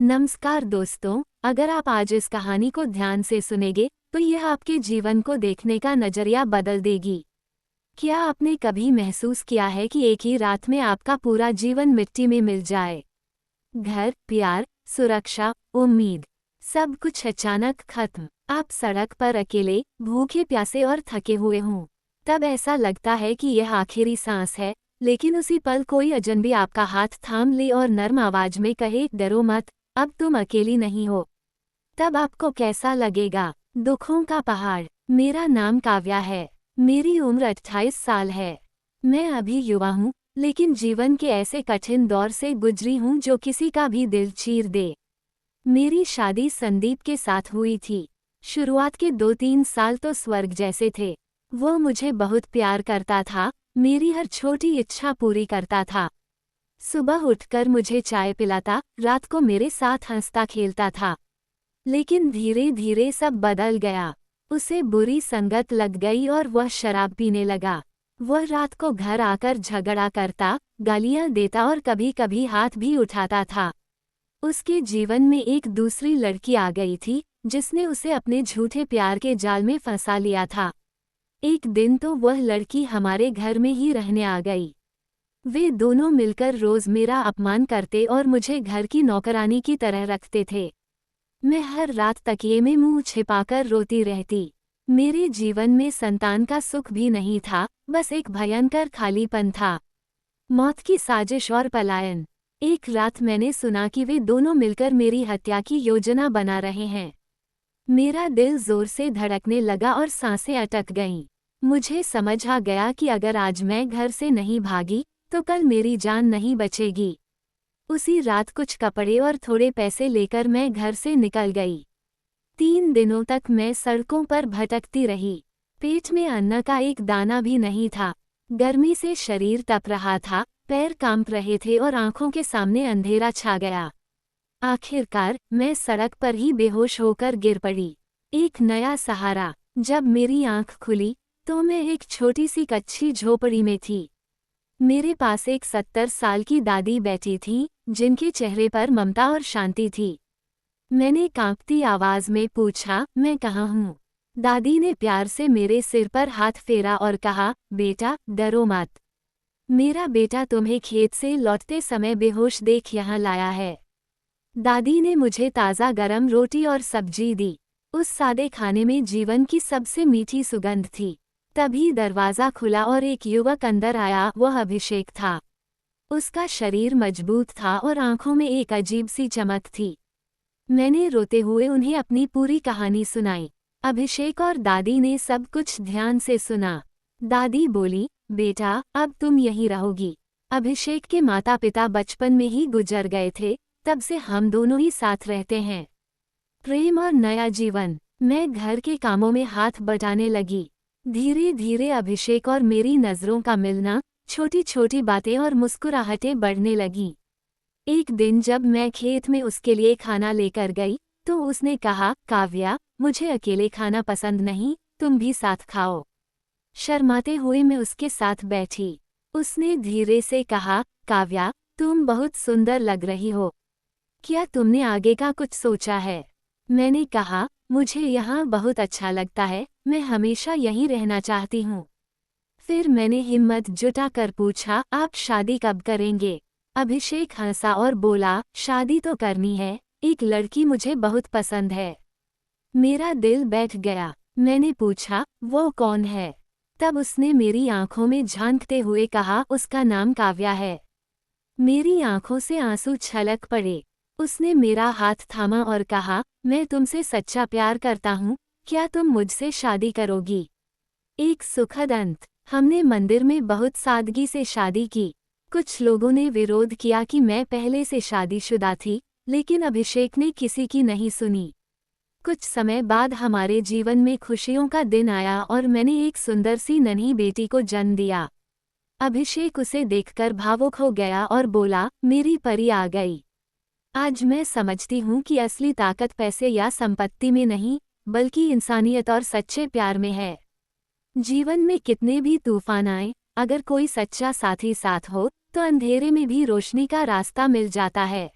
नमस्कार दोस्तों, अगर आप आज इस कहानी को ध्यान से सुनेंगे तो यह आपके जीवन को देखने का नजरिया बदल देगी। क्या आपने कभी महसूस किया है कि एक ही रात में आपका पूरा जीवन मिट्टी में मिल जाए? घर, प्यार, सुरक्षा, उम्मीद, सब कुछ अचानक खत्म। आप सड़क पर अकेले, भूखे प्यासे और थके हुए हों। तब ऐसा लगता है कि यह आखिरी सांस है, लेकिन उसी पल कोई अजनबी आपका हाथ थाम ले और नर्म आवाज में कहे, डरो मत, अब तुम अकेली नहीं हो। तब आपको कैसा लगेगा? दुखों का पहाड़। मेरा नाम काव्या है। मेरी उम्र 28 साल है। मैं अभी युवा हूँ, लेकिन जीवन के ऐसे कठिन दौर से गुजरी हूँ जो किसी का भी दिल चीर दे। मेरी शादी संदीप के साथ हुई थी। शुरुआत के 2-3 साल तो स्वर्ग जैसे थे। वो मुझे बहुत प्यार करता था, मेरी हर छोटी इच्छा पूरी करता था। सुबह उठकर मुझे चाय पिलाता, रात को मेरे साथ हंसता खेलता था। लेकिन धीरे धीरे सब बदल गया। उसे बुरी संगत लग गई और वह शराब पीने लगा। वह रात को घर आकर झगड़ा करता, गालियां देता और कभी कभी हाथ भी उठाता था। उसके जीवन में एक दूसरी लड़की आ गई थी, जिसने उसे अपने झूठे प्यार के जाल में फंसा लिया था। एक दिन तो वह लड़की हमारे घर में ही रहने आ गई। वे दोनों मिलकर रोज मेरा अपमान करते और मुझे घर की नौकरानी की तरह रखते थे। मैं हर रात तकिए में मुंह छिपाकर रोती रहती। मेरे जीवन में संतान का सुख भी नहीं था, बस एक भयंकर खालीपन था। मौत की साजिश और पलायन। एक रात मैंने सुना कि वे दोनों मिलकर मेरी हत्या की योजना बना रहे हैं। मेरा दिल जोर से धड़कने लगा और सांसें अटक गईं। मुझे समझ आ गया कि अगर आज मैं घर से नहीं भागी तो कल मेरी जान नहीं बचेगी। उसी रात कुछ कपड़े और थोड़े पैसे लेकर मैं घर से निकल गई। 3 दिनों तक मैं सड़कों पर भटकती रही। पेट में अन्न का एक दाना भी नहीं था। गर्मी से शरीर तप रहा था, पैर कांप रहे थे और आंखों के सामने अंधेरा छा गया। आखिरकार मैं सड़क पर ही बेहोश होकर गिर पड़ी। एक नया सहारा। जब मेरी आंख खुली तो मैं एक छोटी सी कच्ची झोपड़ी में थी। मेरे पास एक 70 साल की दादी बैठी थी, जिनके चेहरे पर ममता और शांति थी। मैंने कांपती आवाज में पूछा, मैं कहाँ हूँ? दादी ने प्यार से मेरे सिर पर हाथ फेरा और कहा, बेटा, डरो मत। मेरा बेटा तुम्हें खेत से लौटते समय बेहोश देख यहाँ लाया है। दादी ने मुझे ताज़ा गरम रोटी और सब्जी दी। उस सादे खाने में जीवन की सबसे मीठी सुगंध थी। तभी दरवाज़ा खुला और एक युवक अंदर आया। वह अभिषेक था। उसका शरीर मजबूत था और आंखों में एक अजीब सी चमक थी। मैंने रोते हुए उन्हें अपनी पूरी कहानी सुनाई। अभिषेक और दादी ने सब कुछ ध्यान से सुना। दादी बोली, बेटा, अब तुम यहीं रहोगी। अभिषेक के माता पिता बचपन में ही गुजर गए थे, तब से हम दोनों ही साथ रहते हैं। प्रेम और नया जीवन। मैं घर के कामों में हाथ बटाने लगी। धीरे धीरे अभिषेक और मेरी नज़रों का मिलना, छोटी छोटी बातें और मुस्कुराहटें बढ़ने लगीं। एक दिन जब मैं खेत में उसके लिए खाना लेकर गई तो उसने कहा, काव्या, मुझे अकेले खाना पसंद नहीं, तुम भी साथ खाओ। शर्माते हुए मैं उसके साथ बैठी। उसने धीरे से कहा, काव्या, तुम बहुत सुंदर लग रही हो। क्या तुमने आगे का कुछ सोचा है? मैंने कहा, मुझे यहाँ बहुत अच्छा लगता है, मैं हमेशा यहीं रहना चाहती हूँ। फिर मैंने हिम्मत जुटाकर पूछा, आप शादी कब करेंगे? अभिषेक हंसा और बोला, शादी तो करनी है, एक लड़की मुझे बहुत पसंद है। मेरा दिल बैठ गया। मैंने पूछा, वो कौन है? तब उसने मेरी आंखों में झांकते हुए कहा, उसका नाम काव्या है। मेरी आंखों से आंसू छलक पड़े। उसने मेरा हाथ थामा और कहा, मैं तुमसे सच्चा प्यार करता हूँ, क्या तुम मुझसे शादी करोगी? एक सुखद अंत। हमने मंदिर में बहुत सादगी से शादी की। कुछ लोगों ने विरोध किया कि मैं पहले से शादीशुदा थी, लेकिन अभिषेक ने किसी की नहीं सुनी। कुछ समय बाद हमारे जीवन में खुशियों का दिन आया और मैंने एक सुंदर सी नन्ही बेटी को जन्म दिया। अभिषेक उसे देखकर भावुक हो गया और बोला, मेरी परी आ गई। आज मैं समझती हूँ कि असली ताकत पैसे या संपत्ति में नहीं, बल्कि इंसानियत और सच्चे प्यार में है। जीवन में कितने भी तूफान आए, अगर कोई सच्चा साथी साथ हो तो अंधेरे में भी रोशनी का रास्ता मिल जाता है।